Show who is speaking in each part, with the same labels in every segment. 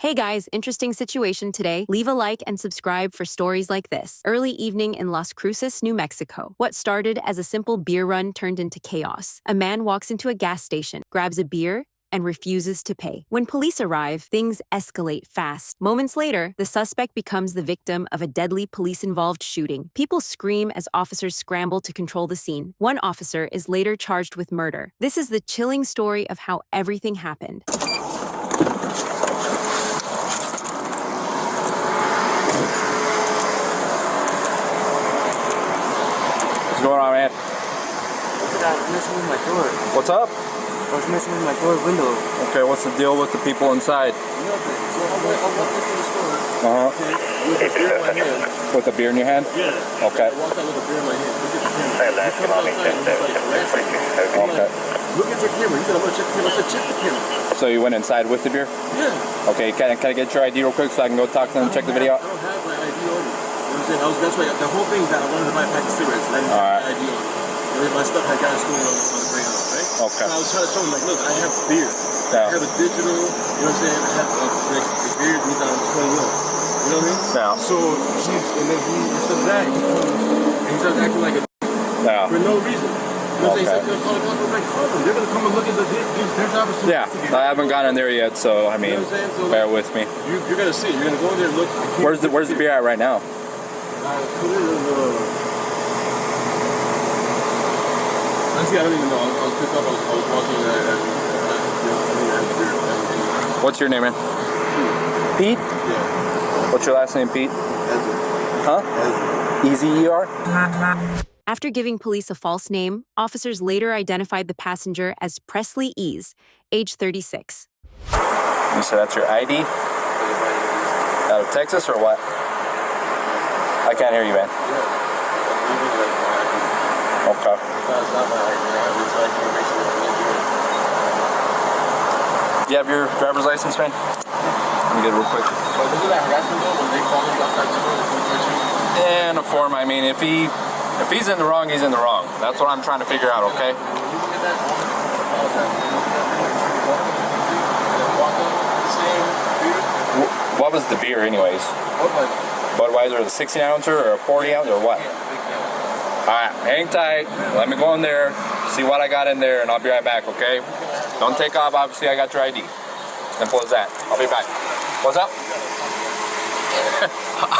Speaker 1: Hey guys, interesting situation today. Leave a like and subscribe for stories like this. Early evening in Las Cruces, New Mexico. What started as a simple beer run turned into chaos. A man walks into a gas station, grabs a beer, and refuses to pay. When police arrive, things escalate fast. Moments later, the suspect becomes the victim of a deadly police-involved shooting. People scream as officers scramble to control the scene. One officer is later charged with murder. This is the chilling story of how everything happened.
Speaker 2: What's going on, man?
Speaker 3: I was messing with my door.
Speaker 2: What's up?
Speaker 3: I was messing with my door window.
Speaker 2: Okay, what's the deal with the people inside?
Speaker 3: Nothing. So I walked into the store.
Speaker 2: Okay.
Speaker 3: With a beer in my hand.
Speaker 2: With a beer in your hand?
Speaker 3: Yeah.
Speaker 2: Okay.
Speaker 3: I walked out with a beer in my hand. Look at the camera. He comes outside and he's like,
Speaker 2: Okay.
Speaker 3: look at your camera. He said, I'm going to check the camera. I said, check the camera.
Speaker 2: So you went inside with the beer?
Speaker 3: Yeah.
Speaker 2: Okay, can I get your ID real quick so I can go talk to them and check the video out?
Speaker 3: I don't have my ID on me. You know what I'm saying? That's why the whole thing is that I wanted to buy a pack of cigarettes. And I didn't have my ID on me. My stuff had gotten stolen on the ground, right?
Speaker 2: Okay.
Speaker 3: So I was trying to show him, like, look, I have beer.
Speaker 2: Yeah.
Speaker 3: I have a digital, you know what I'm saying? I have the beer means I'm 21. You know what I mean?
Speaker 2: Yeah.
Speaker 3: So instead of that, he started acting like a
Speaker 2: Yeah.
Speaker 3: for no reason. You know what I'm saying? He's like, call the cops. I'm like, call them. They're going to come and look at their job is to
Speaker 2: Yeah, I haven't gotten there yet, so I mean,
Speaker 3: you know what I'm saying? So,
Speaker 2: bear with me.
Speaker 3: You're going to see. You're going to go in there and look.
Speaker 2: Where's the beer at right now?
Speaker 3: I put it in the... Honestly, I don't even know. I was pissed off. I was walking
Speaker 2: What's your name, man? Pete?
Speaker 3: Yeah.
Speaker 2: What's your last name, Pete?
Speaker 3: Eze.
Speaker 2: Huh? Eze-E-R?
Speaker 1: After giving police a false name, officers later identified the passenger as Presley Eze, age 36.
Speaker 2: You said that's your ID? Out of Texas or what? I can't hear you, man. Okay. You have your driver's license, man? Let me get it real quick. Yeah, in a form, I mean, if he's in the wrong, he's in the wrong. That's what I'm trying to figure out, okay? What was the beer anyways? Budweiser, the 16 ouncer or a 40 ounce or what? Alright, hang tight. Let me go in there, see what I got in there, and I'll be right back, okay? Don't take off, obviously I got your ID. Simple as that. I'll be back. What's up?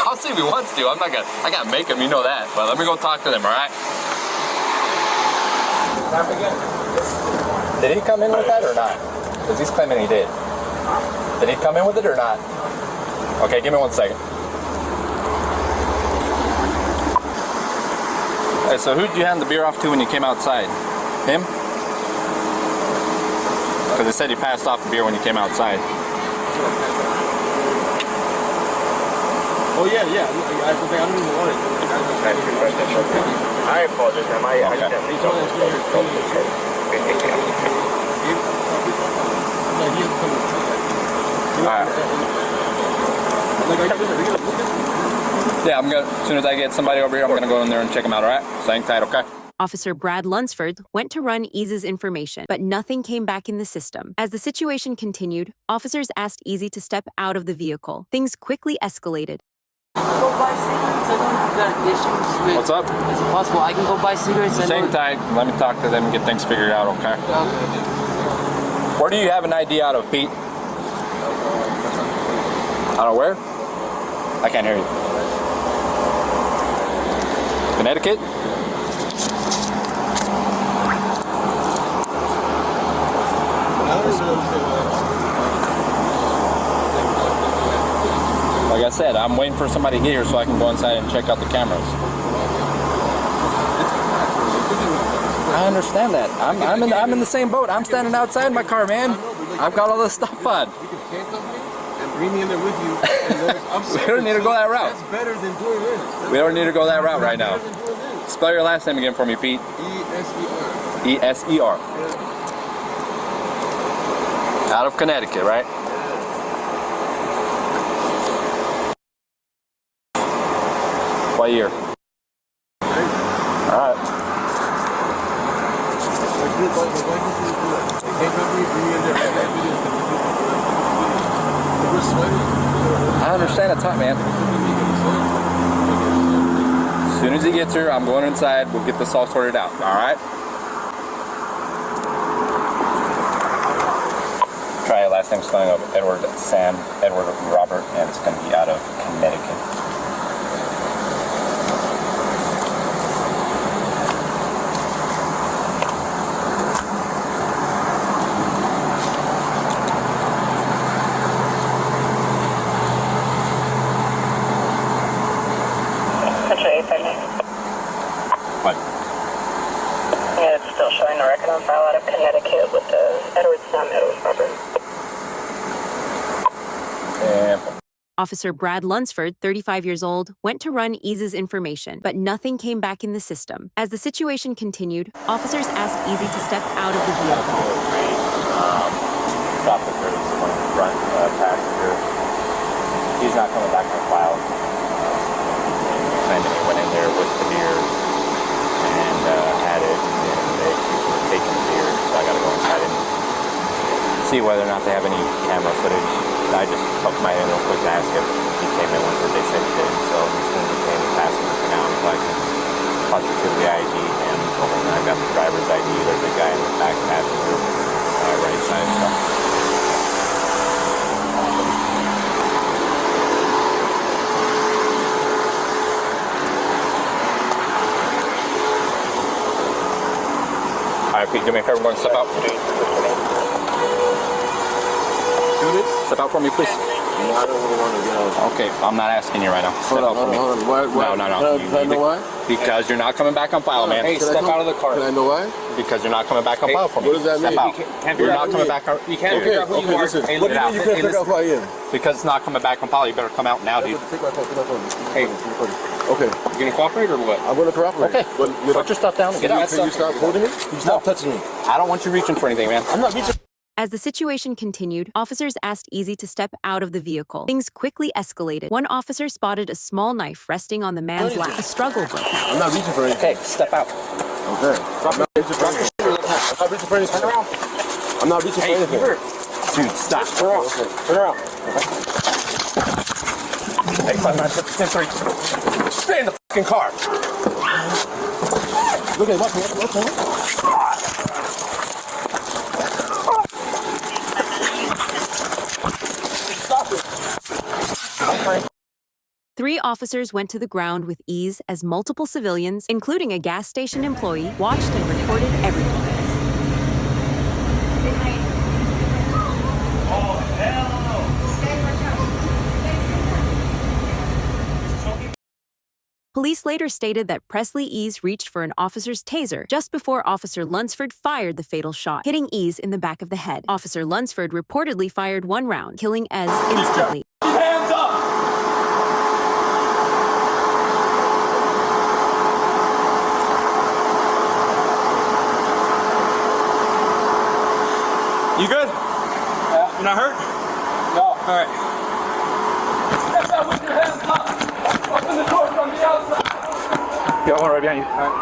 Speaker 2: I'll see if he wants to. I gotta make him, you know that. But let me go talk to them, alright? Did he come in with that or not? Because he's claiming he did. Did he come in with it or not? Okay, give me 1 second. Hey, so who did you hand the beer off to when you came outside? Him? Because it said he passed off the beer when you came outside.
Speaker 3: Oh yeah. I don't even want it.
Speaker 4: I apologize.
Speaker 2: Yeah, as soon as I get somebody over here, I'm gonna go in there and check him out, alright? So hang tight, okay?
Speaker 1: Officer Brad Lunsford went to run Eze's information, but nothing came back in the system. As the situation continued, officers asked Eze to step out of the vehicle. Things quickly escalated.
Speaker 5: Go buy cigarettes. I know you got issues with...
Speaker 2: What's up?
Speaker 5: Is it possible I can go buy cigarettes?
Speaker 2: Just hang tight. Let me talk to them and get things figured out, okay? Where do you have an ID out of, Pete? Out of where? I can't hear you. Connecticut? Like I said, I'm waiting for somebody to get here so I can go inside and check out the cameras. I understand that. I'm in the same boat. I'm standing outside my car, man. I've got all this stuff on.
Speaker 3: You can handcuff me and bring me in there with you.
Speaker 2: We don't need to go that route.
Speaker 3: That's better than doing this.
Speaker 2: We don't need to go that route right now. Spell your last name again for me, Pete.
Speaker 3: E-S-E-R.
Speaker 2: E-S-E-R. Out of Connecticut, right? What year? Alright.
Speaker 3: We're sweating.
Speaker 2: talk, man. As soon as he gets here, I'm going inside. We'll get this all sorted out. All right? Try it. Last name spelling of Edward Sam, Edward Robert, and it's going to be out of Connecticut. What?
Speaker 4: Yeah, it's still showing a record on file out of Connecticut with the Edward Sam, Edward Robert.
Speaker 2: And
Speaker 1: Officer Brad Lunsford, 35 years old, went to run Eze's information, but nothing came back in the system. As the situation continued, officers asked Eze to step out of the vehicle.
Speaker 2: Stop the front passenger. He's not coming back to the file. And he went in there with the beer and had it, and they were taking the beer, so I got to go inside and see whether or not they have any camera footage. I just poked my head real quick to ask if he came in once, they said he did, so he's going to be the passenger for now until I can positively ID him. And I've got the driver's ID, there's a guy in the back passenger, right side, so. Alright, Pete, do me a favor, go and step out. Step out for me, please.
Speaker 3: No, I don't really want to get out.
Speaker 2: Okay, I'm not asking you right now. Step out for me.
Speaker 3: Hold on. Why?
Speaker 2: No.
Speaker 3: Can I know why?
Speaker 2: Because you're not coming back on file, man.
Speaker 3: Hey, step out of the car. Can I know why?
Speaker 2: Because you're not coming back on file for me.
Speaker 3: What does that mean?
Speaker 2: Step out. You're not coming back on. You can't figure out who you are.
Speaker 3: Listen.
Speaker 2: Hey,
Speaker 3: What do you mean you can't figure out who I am?
Speaker 2: Because it's not coming back on file. You better come out now, dude.
Speaker 3: Take my phone.
Speaker 2: Hey.
Speaker 3: Okay.
Speaker 2: You gonna cooperate or what?
Speaker 3: I'm gonna cooperate.
Speaker 2: Okay. Put your stuff down and get out.
Speaker 3: Can you stop holding me? You stop touching me.
Speaker 2: I don't want you reaching for anything, man.
Speaker 3: I'm not reaching.
Speaker 1: As the situation continued, officers asked Eze to step out of the vehicle. Things quickly escalated. One officer spotted a small knife resting on the man's lap. A struggle broke out.
Speaker 3: I'm not reaching for anything.
Speaker 2: Okay, step out.
Speaker 3: Okay. I'm not reaching for anything. I'm not reaching for anything. Turn around. I'm not reaching for anything.
Speaker 2: Dude, stop.
Speaker 3: Turn around. Okay. Turn around.
Speaker 2: Hey, 5, 9, 6, 10, 3. Stay in the fucking car.
Speaker 3: Look at what?
Speaker 1: Three officers went to the ground with Eze as multiple civilians, including a gas station employee, watched and recorded everything. Police later stated that Presley Eze reached for an officer's taser just before Officer Lunsford fired the fatal shot, hitting Eze in the back of the head. Officer Lunsford reportedly fired one round, killing Eze instantly.
Speaker 2: Hands up! You good? Yeah. You're not hurt? No. All right. Step out with your hands up. Open the door from the outside. Got one right behind you. All right.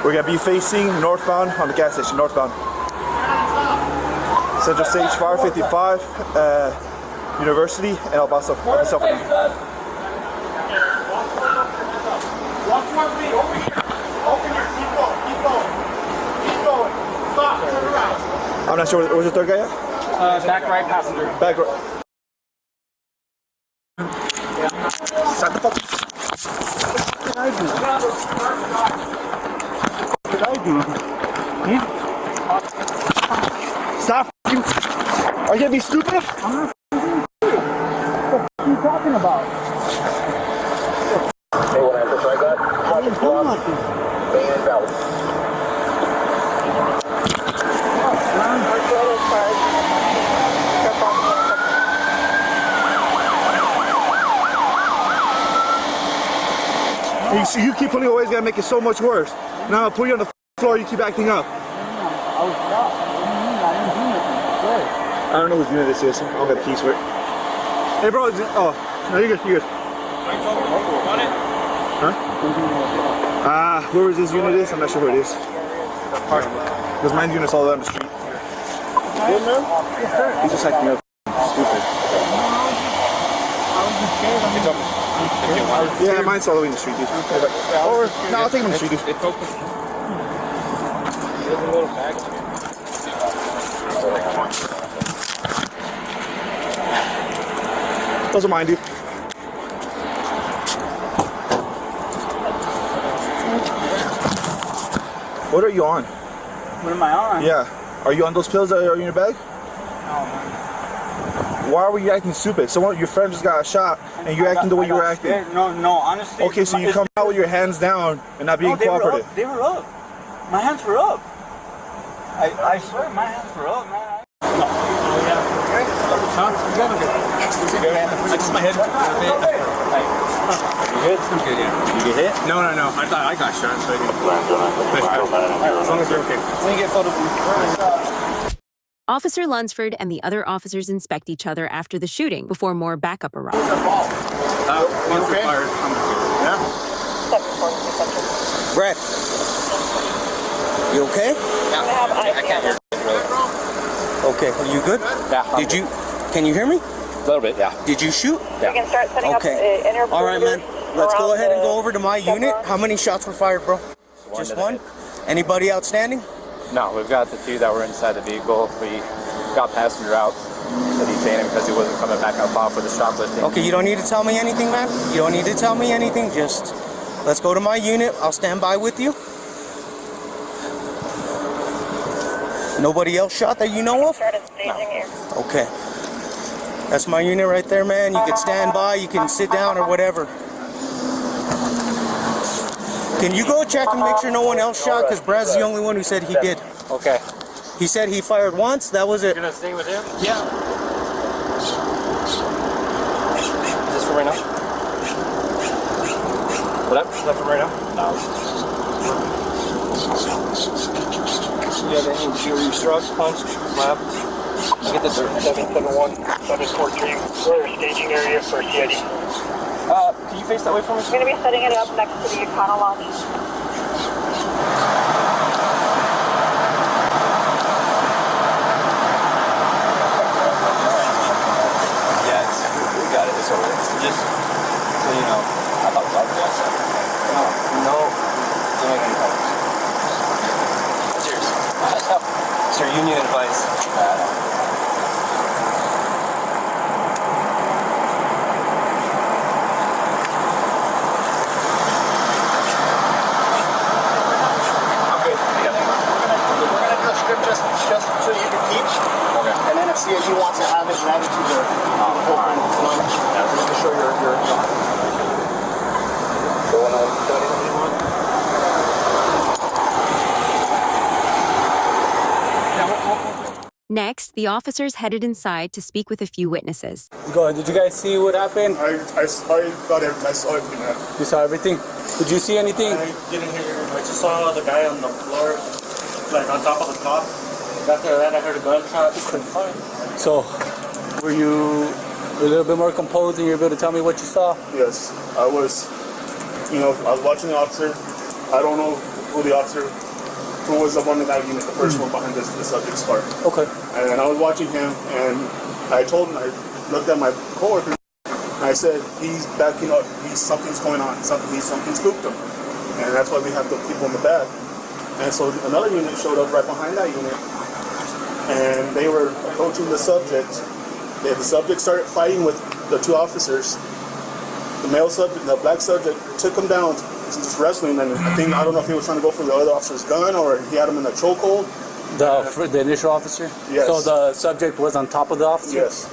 Speaker 6: We're going to be facing northbound on the gas station, northbound. Central Stage Fire 55, University, and El Paso.
Speaker 2: Watch your feet, over here. Open here. Keep going. Stop. Turn around.
Speaker 6: I'm not sure, where's the third guy at?
Speaker 2: Back right passenger.
Speaker 6: Back right. Stop the fuck. What did I do? Stop. Are you gonna be stupid? I'm not. What are you talking about?
Speaker 3: Hey, what happened? I got.
Speaker 6: I didn't do nothing.
Speaker 3: And out.
Speaker 6: You keep pulling away, it's gonna make it so much worse. Now I'll put you on the floor, you keep acting up.
Speaker 5: I was stopped. I didn't do nothing.
Speaker 6: I don't know whose unit this is. I don't got the keys for it. Hey bro, is it, oh, no, you're good, you're good. Huh? Where is this unit is? I'm not sure where it is. Because mine's unit's all on the street.
Speaker 3: Good, man?
Speaker 6: He's just acting up stupid.
Speaker 2: It's okay. If you want.
Speaker 6: Yeah, mine's all the way in the street, dude. Or, no, I'll take him in the street, dude.
Speaker 2: It's okay. There's a little bag.
Speaker 6: Those are mine, dude. What are you on?
Speaker 5: What am I on?
Speaker 6: Yeah. Are you on those pills that are in your bag?
Speaker 5: No, man.
Speaker 6: Why were you acting stupid? Someone, your friend just got shot, and you're acting the way you were acting.
Speaker 5: No, honestly.
Speaker 6: Okay, so you come out with your hands down and not being cooperative.
Speaker 5: They were up. My hands were up. I swear, my hands were up, man.
Speaker 2: Just my head. You good? I'm good, yeah. You get hit? No. I thought I got shot, so I didn't. As long as you're okay. When you get photos.
Speaker 1: Officer Lunsford and the other officers inspect each other after the shooting before more backup arrives.
Speaker 2: Once we're fired, I'm good. Yeah?
Speaker 7: Brad, you okay?
Speaker 2: Yeah. I can't hear you really.
Speaker 7: Okay, are you good?
Speaker 2: Yeah.
Speaker 7: Can you hear me?
Speaker 2: A little bit, yeah.
Speaker 7: Did you shoot?
Speaker 4: We can start setting up inner
Speaker 7: All right, man. Let's go
Speaker 4: around
Speaker 7: ahead and
Speaker 4: the
Speaker 7: go over to my unit. How many shots were fired, bro? Just one? Anybody outstanding?
Speaker 2: No, we've got the two that were inside the vehicle. We got passenger out to detain him because he wasn't coming back on file for the shoplifting.
Speaker 7: Okay, you don't need to tell me anything, man. You don't need to tell me anything. Just let's go to my unit. I'll stand by with you. Nobody else shot that you know of? Okay. That's my unit right there, man. You can stand by, you can sit down or whatever. Can you go check and make sure no one else shot? Because Brad's the only one who said he did.
Speaker 2: Okay.
Speaker 7: He said he fired once, that was it.
Speaker 2: You're gonna stay with him?
Speaker 7: Yeah.
Speaker 2: Is this for right now? Is that for right now? No. You have any serious drugs, punch, slap? Get the 771, 743.
Speaker 8: We're staging area for CID.
Speaker 2: Can you face that way from us?
Speaker 4: We're going to be setting it up next to the Econo launch.
Speaker 2: Yeah, we got it. It's over. Just so you know, I thought we already got that. No. Doing any problems. Cheers. It's your union advice.
Speaker 8: Just so you can teach.
Speaker 2: Okay.
Speaker 8: And then if CIG wants to have it, add it to the whole thing. Just to show your going on.
Speaker 1: Next, the officers headed inside to speak with a few witnesses.
Speaker 9: Go ahead. Did you guys see what happened?
Speaker 6: I saw everything, man.
Speaker 9: You saw everything? Did you see anything?
Speaker 8: I didn't hear. I just saw the guy on the floor, like on top of the cop. After that, I heard a gunshot. Couldn't find.
Speaker 9: So, were you a little bit more composed and you were able to tell me what you saw?
Speaker 6: Yes, I was. I was watching the officer. I don't know who the officer, who was the one in that unit, the first one behind the subject's car.
Speaker 9: Okay.
Speaker 6: And I was watching him, and I told him, I looked at my coworker, and I said, he's backing up. Something's going on. Something spooked him, and that's why we have the people in the back. And so another unit showed up right behind that unit, and they were approaching the subject. The subject started fighting with the two officers. The male subject, the black subject, took him down, just wrestling. And I don't know if he was trying to go for the other officer's gun or he had him in a chokehold.
Speaker 9: The initial officer?
Speaker 6: Yes.
Speaker 9: So the subject was on top of the officer?
Speaker 6: Yes.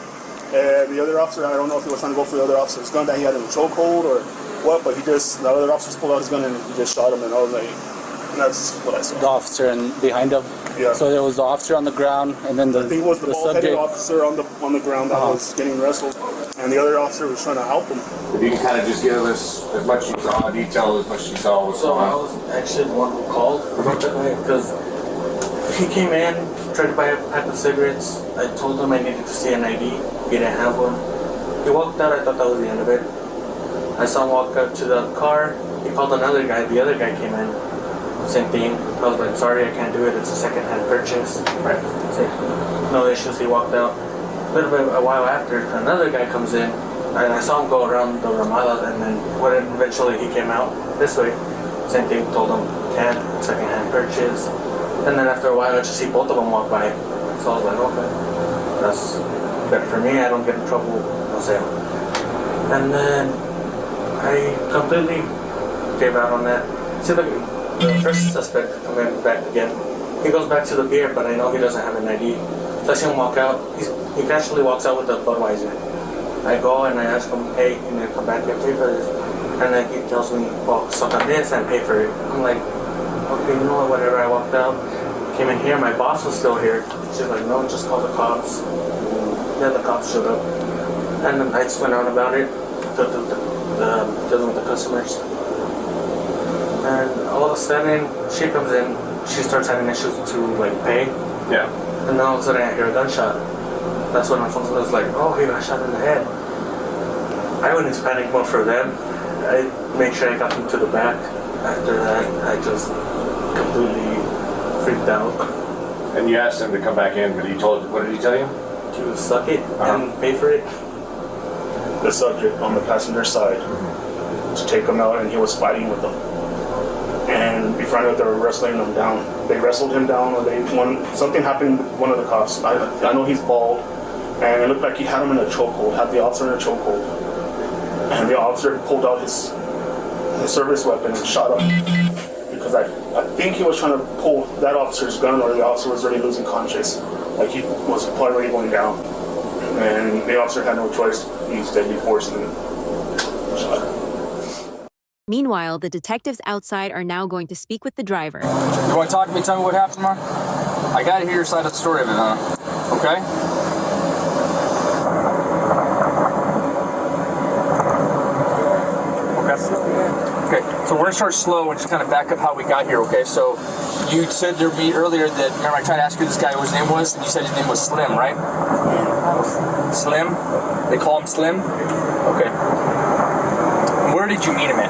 Speaker 6: And the other officer, I don't know if he was trying to go for the other officer's gun that he had in a chokehold or what, but the other officer pulled out his gun and he just shot him. And I was like, and that's what I saw.
Speaker 9: The officer and behind him?
Speaker 6: Yeah.
Speaker 9: So there was the officer on the ground and then
Speaker 6: I think it was the bald-headed
Speaker 9: subject
Speaker 6: officer on the ground that was getting wrestled, and the other officer was trying to help him.
Speaker 10: If you can kind of just give us as much as you saw, detail as much as you saw what's
Speaker 8: So
Speaker 10: going
Speaker 8: I
Speaker 10: on.
Speaker 8: was actually the one who called because he came in, tried to buy a pack of cigarettes. I told him I needed to see an ID. He didn't have one. He walked out. I thought that was the end of it. I saw him walk up to the car. He called another guy. The other guy came in. Same thing. I was like, sorry, I can't do it. It's a second-hand purchase. Right. Same. no issues. He walked out. A while after, another guy comes in. I saw him go around the Ramada, and then when eventually he came out this way, same thing, told him CAD, second-hand purchase. And then after a while, I just see both of them walk by. So I was like, okay, that's better for me. I don't get in trouble, no sale. And then I completely gave out on that. See, the first suspect coming back again. He goes back to the beer, but I know he doesn't have an ID. So I see him walk out. He casually walks out with a Budweiser. I go and I ask him, hey, you need to come back and pay for this. And then he tells me, well, suck on this and pay for it. I'm like, okay, you know what, whatever. I walked out, came in here, my boss was still here. She's like, no, just call the cops. Yeah, the cops showed up. And then I just went on about it, dealing with the customers. And all of a sudden, she comes in, she starts having issues to like pay.
Speaker 2: Yeah.
Speaker 8: And then all of a sudden I hear a gunshot. That's when my phone was like, oh, he got shot in the head. I went into panic mode for them. I made sure I got them to the back. After that, I just completely freaked out.
Speaker 10: And you asked him to come back in, but what did he tell you?
Speaker 8: To suck it and pay for it.
Speaker 6: The subject on the passenger side to take him out, and he was fighting with them. And we found out they were wrestling him down. They wrestled him down, or something happened with one of the cops. I know he's bald, and it looked like he had him in a chokehold, had the officer in a chokehold. And the officer pulled out his service weapon and shot him. Because I think he was trying to pull that officer's gun, or the officer was already losing conscious. Like he was already going down. And the officer had no choice. He used deadly force and shot.
Speaker 1: Meanwhile, the detectives outside are now going to speak with the driver.
Speaker 2: You want to talk to me? Tell me what happened, Mark? I got to hear your side of the story of it, huh? Okay? Okay, so we're going to start slow and just kind of back up how we got here, okay? So you said to me earlier that, remember I tried to ask you this guy what his name was, and you said his name was Slim, right? Slim? They call him Slim? Okay. And where did you meet him at?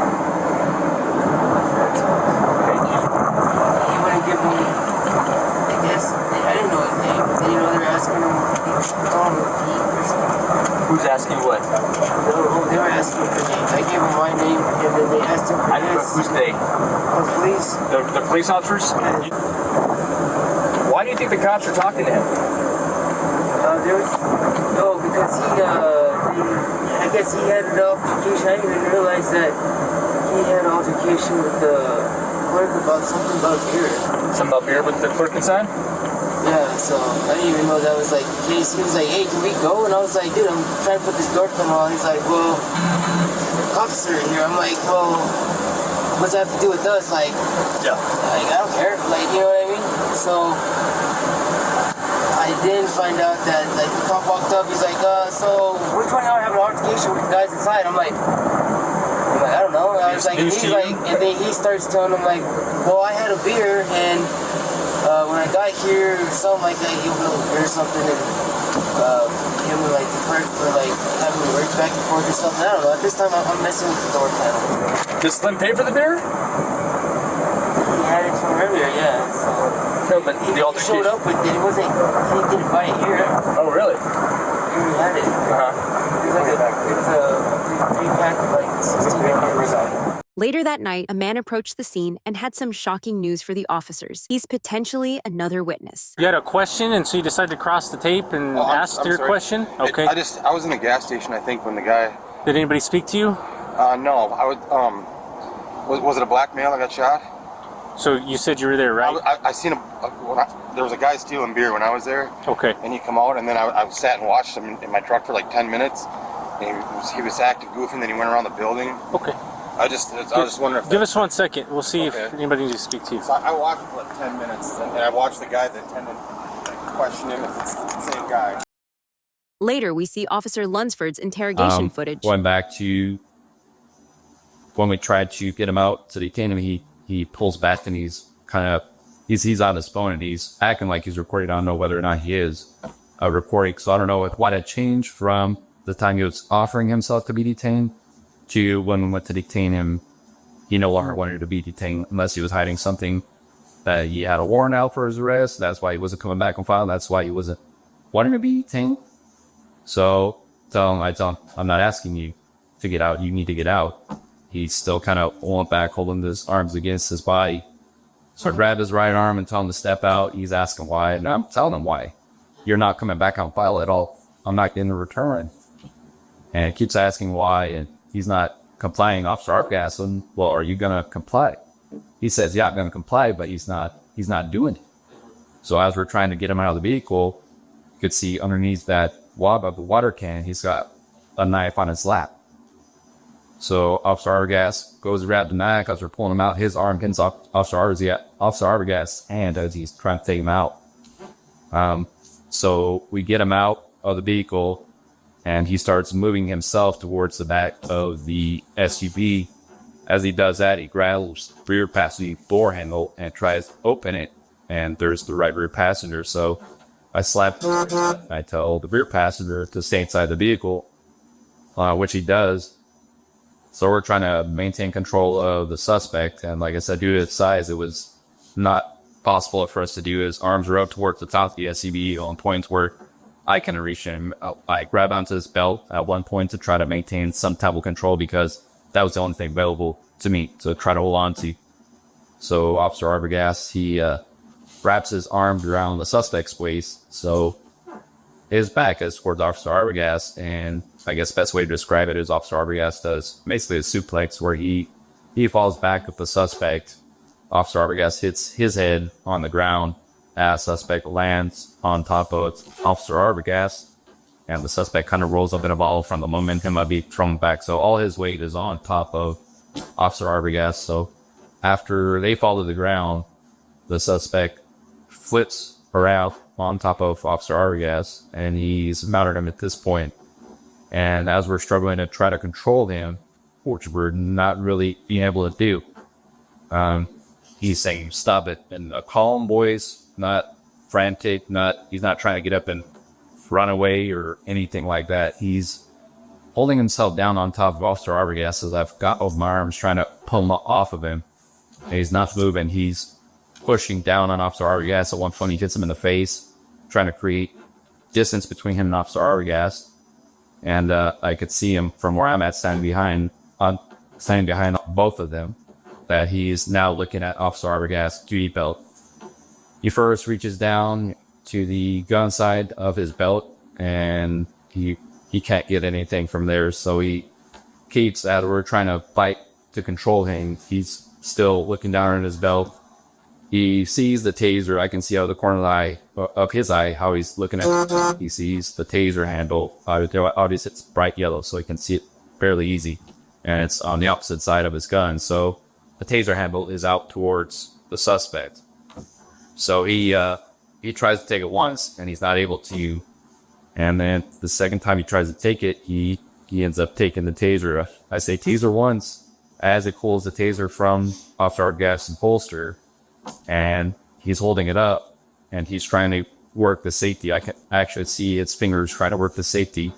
Speaker 11: He wouldn't give me, I guess, I didn't know his name. They were asking him, or something.
Speaker 2: Who's asking what?
Speaker 11: They were asking for names. I gave them my name, and then they asked him for this.
Speaker 2: Who's they?
Speaker 11: The police.
Speaker 2: The police officers? Why do you think the cops are talking to him?
Speaker 11: Because I guess he had an altercation. I didn't even realize that he had an altercation with the clerk about something about beer.
Speaker 2: Something about beer with the clerk inside?
Speaker 11: Yeah, so I didn't even know that was like the case. He was like, hey, can we go? And I was like, dude, I'm trying to put this door panel on. He's like, well, the cops are here. I'm like, well, what's that have to do with us? Like, I don't care. Like, you know what I mean? So I then find out that like the cop walked up. He's like, so which one of y'all have an altercation with the guys inside? I'm like, I don't know. I was like, he's like, and then he starts telling him like, well, I had a beer and when I got here, something like that, he went over beer or something, and him and like the clerk were like having words back and forth or something. I don't know. At this time, I'm messing with the door panel.
Speaker 2: Did Slim pay for the beer?
Speaker 11: He had it from earlier, yeah. So
Speaker 2: no, but the altercation
Speaker 11: showed up with it. It wasn't. He didn't buy it here.
Speaker 2: Oh, really?
Speaker 11: He already had it. It's like it's a 3-pack of like 16 grams.
Speaker 1: Later that night, a man approached the scene and had some shocking news for the officers. He's potentially another witness.
Speaker 12: You had a question, and so you decided to cross the tape and ask your question? Okay.
Speaker 13: I was in the gas station, I think, when the guy...
Speaker 12: Did anybody speak to you?
Speaker 13: No. Was it a black male that got shot?
Speaker 12: So you said you were there, right?
Speaker 13: I seen there was a guy stealing beer when I was there.
Speaker 12: Okay.
Speaker 13: And he come out, and then I sat and watched him in my truck for like 10 minutes. And he was acting goofy, and then he went around the building.
Speaker 12: Okay.
Speaker 13: I was just wondering if...
Speaker 12: Give us 1 second. We'll see if anybody needs to speak to you.
Speaker 13: So I watched for like 10 minutes, and I watched the guy that attended question him if it's the same guy.
Speaker 1: Later, we see Officer Lunsford's interrogation footage.
Speaker 14: Going back to when we tried to get him out to detain him, he pulls back and he's on his phone and he's acting like he's recording. I don't know whether or not he is recording, so I don't know why that changed from the time he was offering himself to be detained to when we went to detain him. He no longer wanted to be detained unless he was hiding something, that he had a warrant out for his arrest. That's why he wasn't coming back on file. That's why he wasn't wanting to be detained. So I tell him, I'm not asking you to get out. You need to get out. He's still kind of pulling back, holding his arms against his body. So I grab his right arm and tell him to step out. He's asking why, and I'm telling him why. You're not coming back on file at all. I'm not getting a return. And he keeps asking why, and he's not complying. Officer Arbogast, and well, are you gonna comply? He says, yeah, I'm gonna comply, but he's not doing it. So as we're trying to get him out of the vehicle, you could see underneath that wad of the water can, he's got a knife on his lap. So Officer Arbogast goes around the knife as we're pulling him out. His arm hits Officer Arbogast's hand as he's trying to take him out. So we get him out of the vehicle, and he starts moving himself towards the back of the SUV. As he does that, he grabs the rear passenger door handle and tries to open it, and there's the right rear passenger. So I slap him. I tell the rear passenger to stay inside the vehicle, which he does. So we're trying to maintain control of the suspect, and like I said, due to his size, it was not possible for us to do. His arms were up towards the top of the SUV on points where I can reach him. I grab onto his belt at one point to try to maintain some type of control, because that was the only thing available to me to try to hold on to. So Officer Arbogast, he wraps his arms around the suspect's waist, so his back is towards Officer Arbogast, and I guess the best way to describe it is Officer Arbogast does basically a suplex where he falls back with the suspect. Officer Arbogast hits his head on the ground as suspect lands on top of Officer Arbogast, and the suspect kind of rolls up in a ball from the momentum of being thrown back. So all his weight is on top of Officer Arbogast. So after they fall to the ground, the suspect flips around on top of Officer Arbogast, and he's mounted him at this point. And as we're struggling to try to control him, which we're not really being able to do, he's saying, stop it, in a calm voice, not frantic, he's not trying to get up and run away or anything like that. He's holding himself down on top of Officer Arbogast as I've got both my arms trying to pull him off of him. And he's not moving. He's pushing down on Officer Arbogast. At one point, he hits him in the face, trying to create distance between him and Officer Arbogast. And I could see him from where I'm at, standing behind both of them, that he's now looking at Officer Arbogast's duty belt. He first reaches down to the gun side of his belt, and he can't get anything from there. So he keeps, as we're trying to fight to control him, he's still looking down at his belt. He sees the taser. I can see out of the corner of his eye how he's looking at it. He sees the taser handle. Obviously, it's bright yellow, so he can see it fairly easy. And it's on the opposite side of his gun. So the taser handle is out towards the suspect. So he tries to take it once, and he's not able to. And then the second time he tries to take it, he ends up taking the taser. I say taser once as it pulls the taser from Officer Arbogast's holster. And he's holding it up, and he's trying to work the safety. I can actually see his fingers trying to work the safety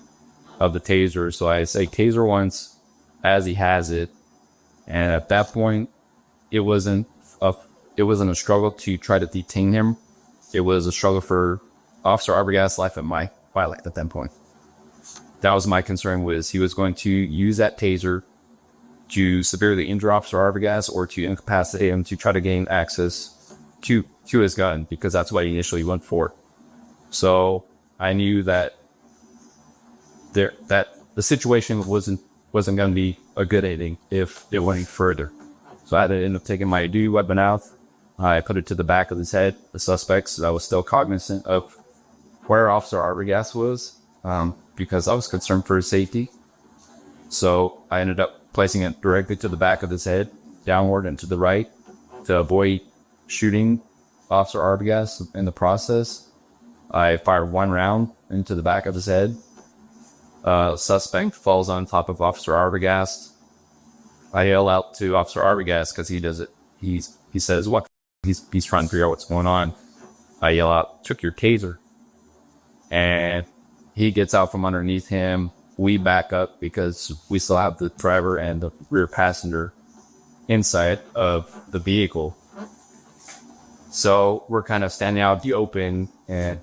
Speaker 14: of the taser. So I say taser once as he has it. And at that point, it wasn't a struggle to try to detain him. It was a struggle for Officer Arbogast's life and my life at that point. That was my concern, was he was going to use that taser to severely injure Officer Arbogast or to incapacitate him to try to gain access to his gun, because that's what he initially went for. So I knew that the situation wasn't going to be a good ending if it went any further. So I had to end up taking my duty weapon out. I put it to the back of his head. The suspects, I was still cognizant of where Officer Arbogast was, because I was concerned for his safety. So I ended up placing it directly to the back of his head, downward and to the right, to avoid shooting Officer Arbogast in the process. I fired one round into the back of his head. Suspect falls on top of Officer Arbogast. I yell out to Officer Arbogast, because he does it. He says, "What?" He's trying to figure out what's going on. I yell out, "Took your taser." And he gets out from underneath him. We back up because we still have the driver and the rear passenger inside of the vehicle. So we're kind of standing out in the open, and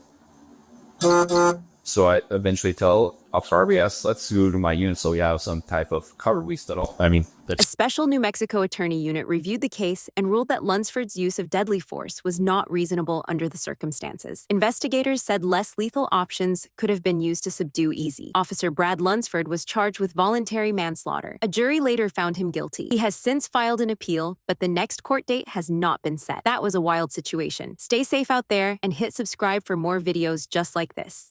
Speaker 14: So I eventually tell Officer RBS, let's go to my unit so we have some type of cover. We still, I mean,
Speaker 1: A special New Mexico attorney unit reviewed the case and ruled that Lunsford's use of deadly force was not reasonable under the circumstances. Investigators said less lethal options could have been used to subdue Eze. Officer Brad Lunsford was charged with voluntary manslaughter. A jury later found him guilty. He has since filed an appeal, but the next court date has not been set. That was a wild situation. Stay safe out there and hit subscribe for more videos just like this.